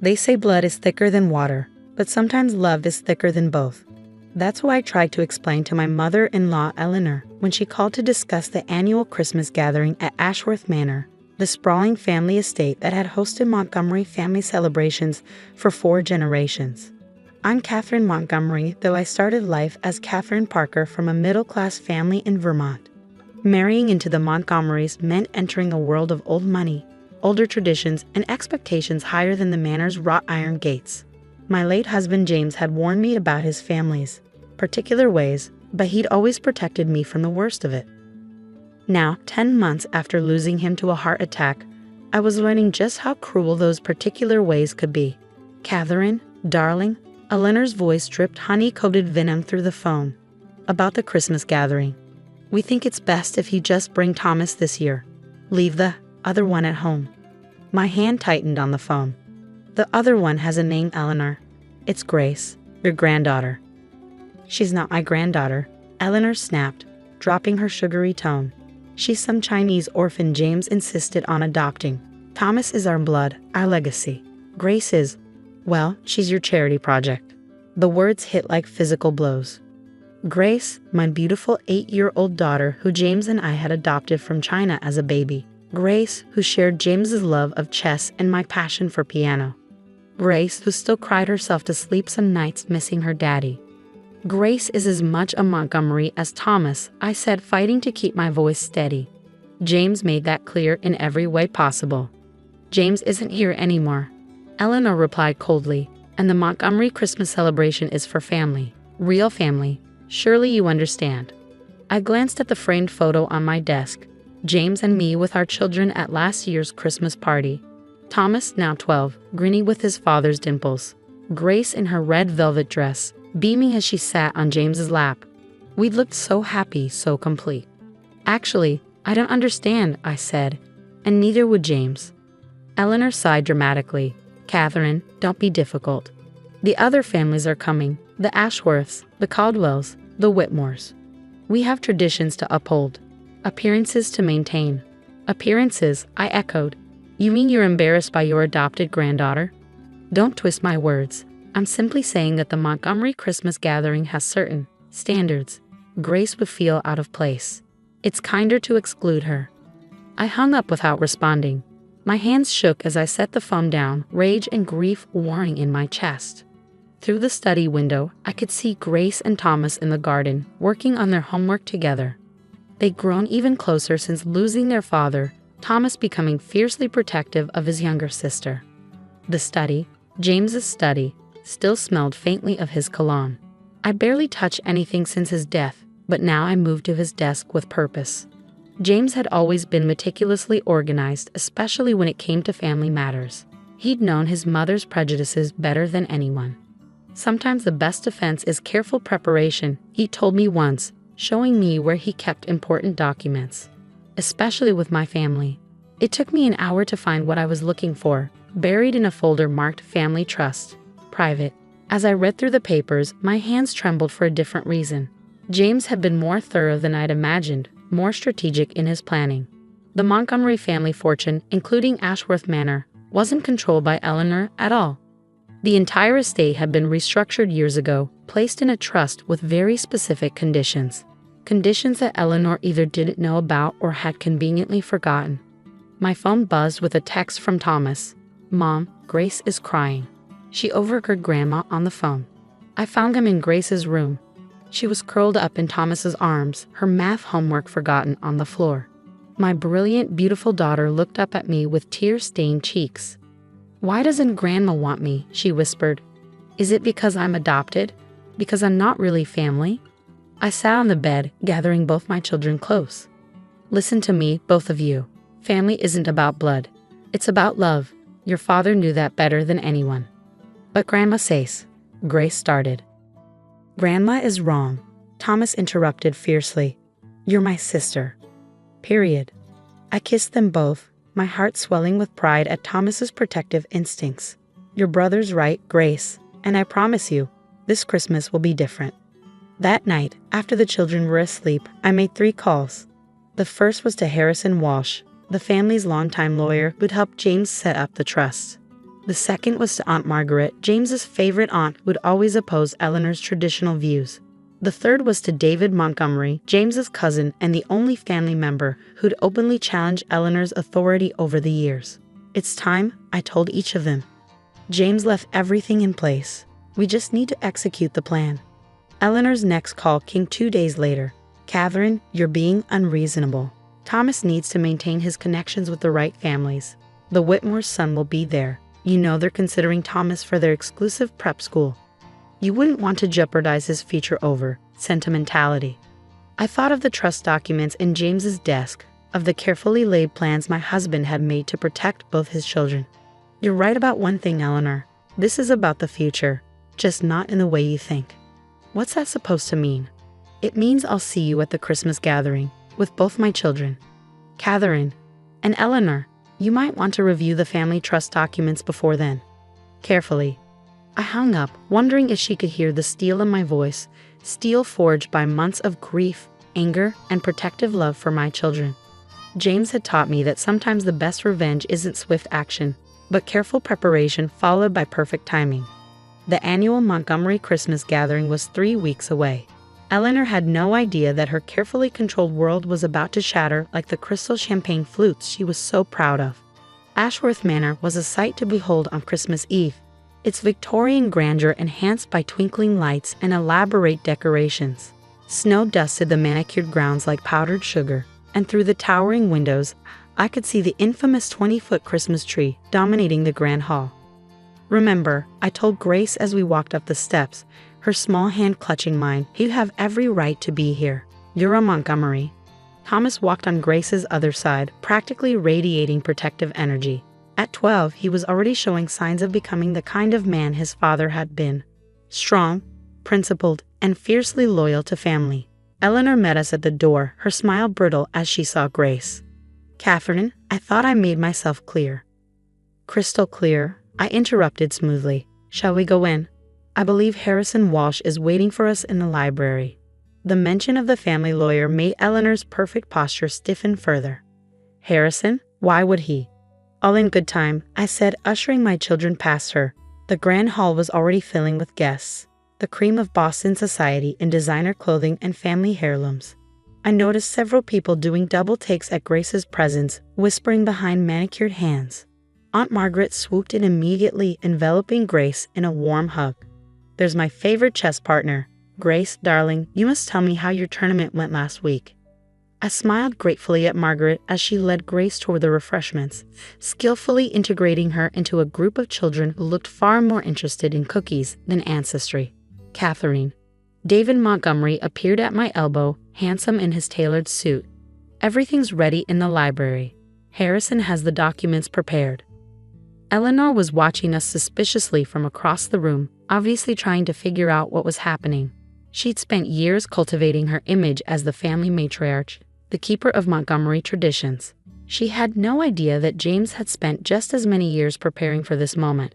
They say blood is thicker than water, but sometimes love is thicker than both. That's what I tried to explain to my mother-in-law Eleanor when she called to discuss the annual Christmas gathering at Ashworth Manor, the sprawling family estate that had hosted Montgomery family celebrations for 4 generations. I'm Catherine Montgomery, though I started life as Catherine Parker from a middle-class family in Vermont. Marrying into the Montgomerys meant entering a world of old money, older traditions, and expectations higher than the manor's wrought iron gates. My late husband James had warned me about his family's particular ways, but he'd always protected me from the worst of it. Now, 10 months after losing him to a heart attack, I was learning just how cruel those particular ways could be. "Catherine, darling," Eleanor's voice dripped honey-coated venom through the phone. "About the Christmas gathering. We think it's best if you just bring Thomas this year. Leave the other one at home." My hand tightened on the phone. "The other one has a name, Eleanor. It's Grace, your granddaughter." "She's not my granddaughter," Eleanor snapped, dropping her sugary tone. "She's some Chinese orphan James insisted on adopting. Thomas is our blood, our legacy. Grace is, well, she's your charity project." The words hit like physical blows. Grace, my beautiful 8-year-old daughter who James and I had adopted from China as a baby. Grace, who shared James's love of chess and my passion for piano. Grace, who still cried herself to sleep some nights missing her daddy. "Grace is as much a Montgomery as Thomas," I said, fighting to keep my voice steady. "James made that clear in every way possible." "James isn't here anymore," Eleanor replied coldly, "and the Montgomery Christmas celebration is for family, real family. Surely you understand." I glanced at the framed photo on my desk. James and me with our children at last year's Christmas party. Thomas, now 12, grinning with his father's dimples. Grace in her red velvet dress, beaming as she sat on James's lap. We looked so happy, so complete. "Actually, I don't understand," I said, "and neither would James." Eleanor sighed dramatically. "Catherine, don't be difficult. The other families are coming, the Ashworths, the Caldwells, the Whitmores. We have traditions to uphold, appearances to maintain." "Appearances," I echoed. "You mean you're embarrassed by your adopted granddaughter?" "Don't twist my words. I'm simply saying that the Montgomery Christmas gathering has certain standards Grace would feel out of place. It's kinder to exclude her." I hung up without responding. My hands shook as I set the phone down, rage and grief warring in my chest. Through the study window, I could see Grace and Thomas in the garden, working on their homework together. They'd grown even closer since losing their father, Thomas becoming fiercely protective of his younger sister. The study, James's study, still smelled faintly of his cologne. I barely touched anything since his death, but now I moved to his desk with purpose. James had always been meticulously organized, especially when it came to family matters. He'd known his mother's prejudices better than anyone. "Sometimes the best defense is careful preparation," he told me once, showing me where he kept important documents. Especially with my family. It took me an hour to find what I was looking for, buried in a folder marked Family Trust, Private. As I read through the papers, my hands trembled for a different reason. James had been more thorough than I'd imagined, more strategic in his planning. The Montgomery family fortune, including Ashworth Manor, wasn't controlled by Eleanor at all. The entire estate had been restructured years ago, placed in a trust with very specific conditions. Conditions that Eleanor either didn't know about or had conveniently forgotten. My phone buzzed with a text from Thomas. "Mom, Grace is crying." She overheard Grandma on the phone. I found him in Grace's room. She was curled up in Thomas's arms, her math homework forgotten on the floor. My brilliant, beautiful daughter looked up at me with tear-stained cheeks. "Why doesn't Grandma want me?" she whispered. "Is it because I'm adopted? Because I'm not really family?" I sat on the bed, gathering both my children close. "Listen to me, both of you. Family isn't about blood. It's about love. Your father knew that better than anyone." "But Grandma says," Grace started. "Grandma is wrong," Thomas interrupted fiercely. "You're my sister. Period." I kissed them both, my heart swelling with pride at Thomas's protective instincts. "Your brother's right, Grace, and I promise you, this Christmas will be different." That night, after the children were asleep, I made 3 calls. The first was to Harrison Walsh, the family's longtime lawyer who'd helped James set up the trust. The second was to Aunt Margaret, James's favorite aunt who would always oppose Eleanor's traditional views. The third was to David Montgomery, James's cousin and the only family member who'd openly challenged Eleanor's authority over the years. "It's time," I told each of them. "James left everything in place. We just need to execute the plan." Eleanor's next call came 2 days later. "Catherine, you're being unreasonable. Thomas needs to maintain his connections with the right families. The Whitmore's son will be there. You know they're considering Thomas for their exclusive prep school. You wouldn't want to jeopardize his future over sentimentality." I thought of the trust documents in James's desk, of the carefully laid plans my husband had made to protect both his children. "You're right about one thing, Eleanor. This is about the future, just not in the way you think." "What's that supposed to mean?" "It means I'll see you at the Christmas gathering, with both my children. Catherine and Eleanor, you might want to review the family trust documents before then." Carefully. I hung up, wondering if she could hear the steel in my voice, steel forged by months of grief, anger, and protective love for my children. James had taught me that sometimes the best revenge isn't swift action, but careful preparation followed by perfect timing. The annual Montgomery Christmas gathering was 3 weeks away. Eleanor had no idea that her carefully controlled world was about to shatter like the crystal champagne flutes she was so proud of. Ashworth Manor was a sight to behold on Christmas Eve, its Victorian grandeur enhanced by twinkling lights and elaborate decorations. Snow dusted the manicured grounds like powdered sugar, and through the towering windows, I could see the infamous 20-foot Christmas tree dominating the grand hall. "Remember," I told Grace as we walked up the steps, her small hand clutching mine, "you have every right to be here. You're a Montgomery." Thomas walked on Grace's other side, practically radiating protective energy. At 12, he was already showing signs of becoming the kind of man his father had been. Strong, principled, and fiercely loyal to family. Eleanor met us at the door, her smile brittle as she saw Grace. "Catherine, I thought I made myself clear." "Crystal clear," I interrupted smoothly. "Shall we go in? I believe Harrison Walsh is waiting for us in the library." The mention of the family lawyer made Eleanor's perfect posture stiffen further. "Harrison? Why would he?" "All in good time," I said, ushering my children past her. The grand hall was already filling with guests, the cream of Boston society in designer clothing and family heirlooms. I noticed several people doing double takes at Grace's presence, whispering behind manicured hands. Aunt Margaret swooped in immediately, enveloping Grace in a warm hug. "There's my favorite chess partner. Grace, darling, you must tell me how your tournament went last week." I smiled gratefully at Margaret as she led Grace toward the refreshments, skillfully integrating her into a group of children who looked far more interested in cookies than ancestry. "Catherine." David Montgomery appeared at my elbow, handsome in his tailored suit. "Everything's ready in the library. Harrison has the documents prepared." Eleanor was watching us suspiciously from across the room, obviously trying to figure out what was happening. She'd spent years cultivating her image as the family matriarch, the keeper of Montgomery traditions. She had no idea that James had spent just as many years preparing for this moment.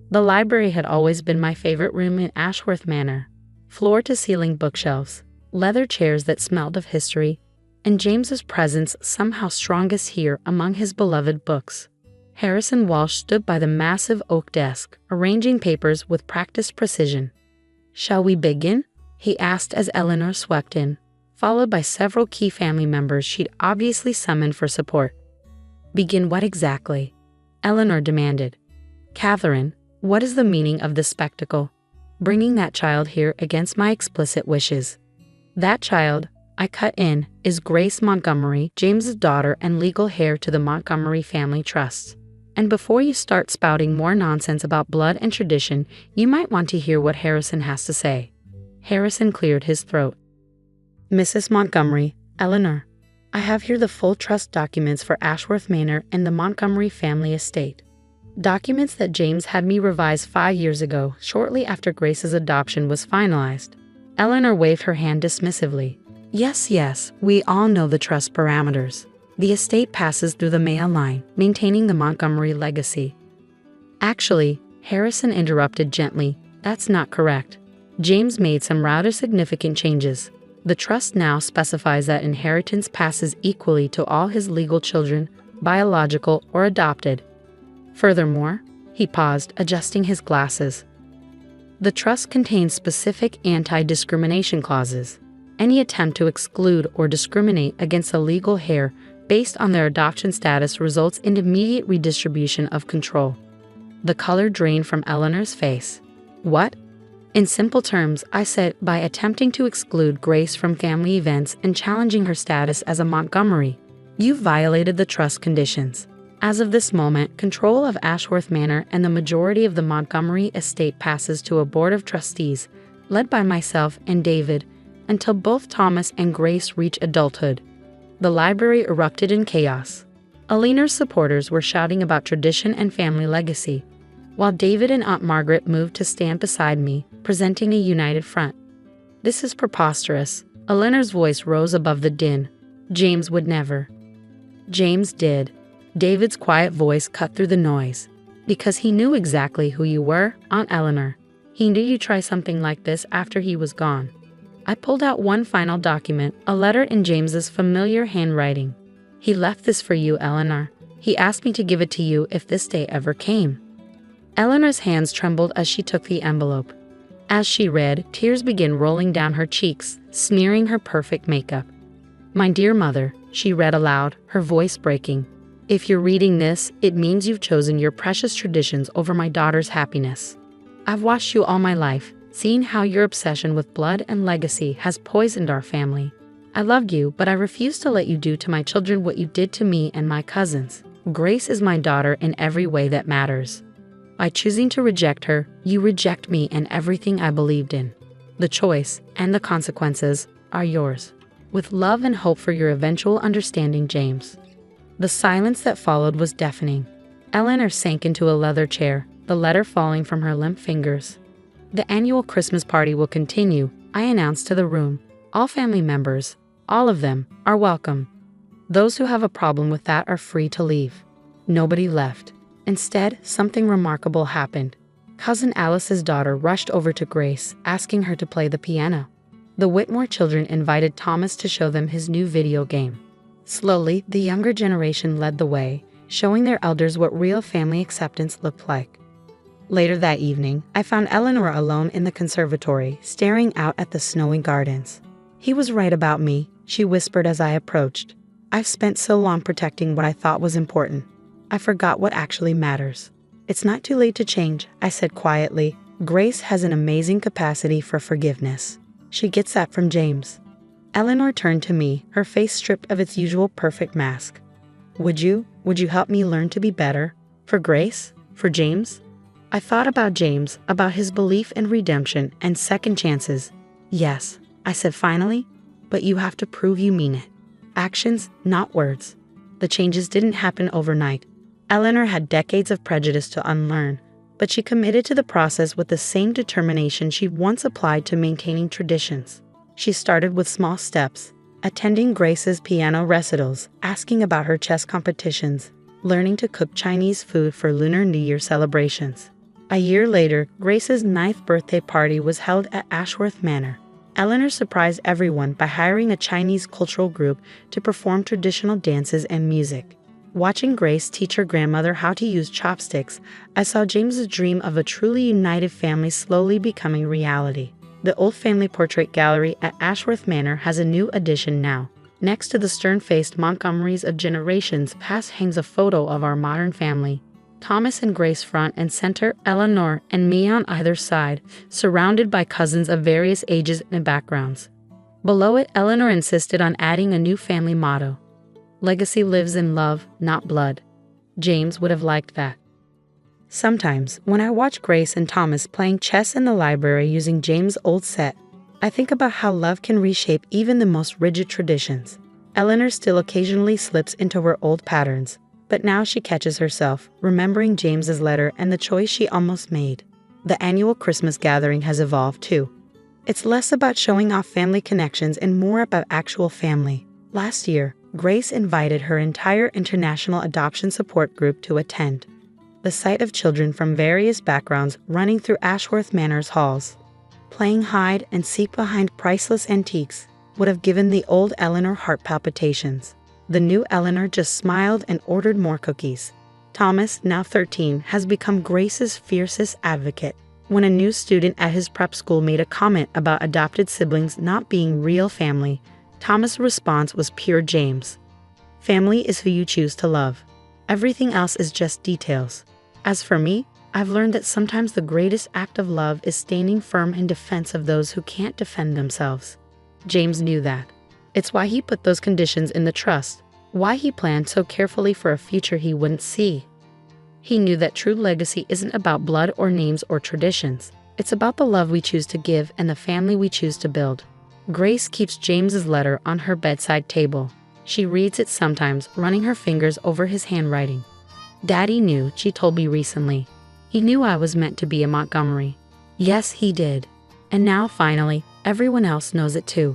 The library had always been my favorite room in Ashworth Manor. Floor-to-ceiling bookshelves, leather chairs that smelled of history, and James's presence somehow strongest here among his beloved books. Harrison Walsh stood by the massive oak desk, arranging papers with practiced precision. "Shall we begin?" he asked as Eleanor swept in, followed by several key family members she'd obviously summoned for support. "Begin what exactly?" Eleanor demanded. "Catherine, what is the meaning of this spectacle? Bringing that child here against my explicit wishes." "That child," I cut in, "is Grace Montgomery, James's daughter and legal heir to the Montgomery family trust. And before you start spouting more nonsense about blood and tradition, you might want to hear what Harrison has to say." Harrison cleared his throat. "Mrs. Montgomery, Eleanor, I have here the full trust documents for Ashworth Manor and the Montgomery family estate. Documents that James had me revise 5 years ago, shortly after Grace's adoption was finalized." Eleanor waved her hand dismissively. Yes, we all know the trust parameters. The estate passes through the male line, maintaining the Montgomery legacy." "Actually," Harrison interrupted gently, "that's not correct. James made some rather significant changes. The trust now specifies that inheritance passes equally to all his legal children, biological or adopted. Furthermore, He paused, adjusting his glasses. The trust contains specific anti-discrimination clauses. Any attempt to exclude or discriminate against a legal heir based on their adoption status results in immediate redistribution of control. The color drained from Eleanor's face. What? In simple terms, I said, by attempting to exclude Grace from family events and challenging her status as a Montgomery, you've violated the trust conditions. As of this moment, control of Ashworth Manor and the majority of the Montgomery estate passes to a board of trustees, led by myself and David, until both Thomas and Grace reach adulthood. The library erupted in chaos. Eleanor's supporters were shouting about tradition and family legacy, while David and Aunt Margaret moved to stand beside me, presenting a united front. This is preposterous. Eleanor's voice rose above the din. James would never. James did. David's quiet voice cut through the noise. Because he knew exactly who you were, Aunt Eleanor. He knew you'd try something like this after he was gone. I pulled out one final document, a letter in James's familiar handwriting. He left this for you, Eleanor. He asked me to give it to you if this day ever came. Eleanor's hands trembled as she took the envelope. As she read, tears began rolling down her cheeks, smearing her perfect makeup. My dear mother, she read aloud, her voice breaking. If you're reading this, it means you've chosen your precious traditions over my daughter's happiness. I've watched you all my life, seeing how your obsession with blood and legacy has poisoned our family. I loved you, but I refuse to let you do to my children what you did to me and my cousins. Grace is my daughter in every way that matters. By choosing to reject her, you reject me and everything I believed in. The choice, and the consequences, are yours. With love and hope for your eventual understanding, James. The silence that followed was deafening. Eleanor sank into a leather chair, the letter falling from her limp fingers. The annual Christmas party will continue, I announced to the room. All family members, all of them, are welcome. Those who have a problem with that are free to leave. Nobody left. Instead, something remarkable happened. Cousin Alice's daughter rushed over to Grace, asking her to play the piano. The Whitmore children invited Thomas to show them his new video game. Slowly, the younger generation led the way, showing their elders what real family acceptance looked like. Later that evening, I found Eleanor alone in the conservatory, staring out at the snowy gardens. He was right about me, she whispered as I approached. I've spent so long protecting what I thought was important. I forgot what actually matters. It's not too late to change, I said quietly. Grace has an amazing capacity for forgiveness. She gets that from James. Eleanor turned to me, her face stripped of its usual perfect mask. Would you help me learn to be better? For Grace? For James? I thought about James, about his belief in redemption and second chances. Yes, I said finally, but you have to prove you mean it. Actions, not words. The changes didn't happen overnight. Eleanor had decades of prejudice to unlearn, but she committed to the process with the same determination she once applied to maintaining traditions. She started with small steps, attending Grace's piano recitals, asking about her chess competitions, learning to cook Chinese food for Lunar New Year celebrations. A year later, Grace's 9th birthday party was held at Ashworth Manor. Eleanor surprised everyone by hiring a Chinese cultural group to perform traditional dances and music. Watching Grace teach her grandmother how to use chopsticks, I saw James's dream of a truly united family slowly becoming reality. The old family portrait gallery at Ashworth Manor has a new addition now. Next to the stern-faced Montgomerys of generations past hangs a photo of our modern family. Thomas and Grace front and center, Eleanor and me on either side, surrounded by cousins of various ages and backgrounds. Below it, Eleanor insisted on adding a new family motto. Legacy lives in love, not blood. James would have liked that. Sometimes, when I watch Grace and Thomas playing chess in the library using James' old set, I think about how love can reshape even the most rigid traditions. Eleanor still occasionally slips into her old patterns, but now she catches herself, remembering James's letter and the choice she almost made. The annual Christmas gathering has evolved too. It's less about showing off family connections and more about actual family. Last year, Grace invited her entire international adoption support group to attend. The sight of children from various backgrounds running through Ashworth Manor's halls, playing hide and seek behind priceless antiques, would have given the old Eleanor heart palpitations. The new Eleanor just smiled and ordered more cookies. Thomas, now 13, has become Grace's fiercest advocate. When a new student at his prep school made a comment about adopted siblings not being real family, Thomas' response was pure James. Family is who you choose to love. Everything else is just details. As for me, I've learned that sometimes the greatest act of love is standing firm in defense of those who can't defend themselves. James knew that. It's why he put those conditions in the trust, why he planned so carefully for a future he wouldn't see. He knew that true legacy isn't about blood or names or traditions. It's about the love we choose to give and the family we choose to build. Grace keeps James's letter on her bedside table. She reads it sometimes, running her fingers over his handwriting. Daddy knew, she told me recently. He knew I was meant to be a Montgomery. Yes, he did. And now, finally, everyone else knows it too.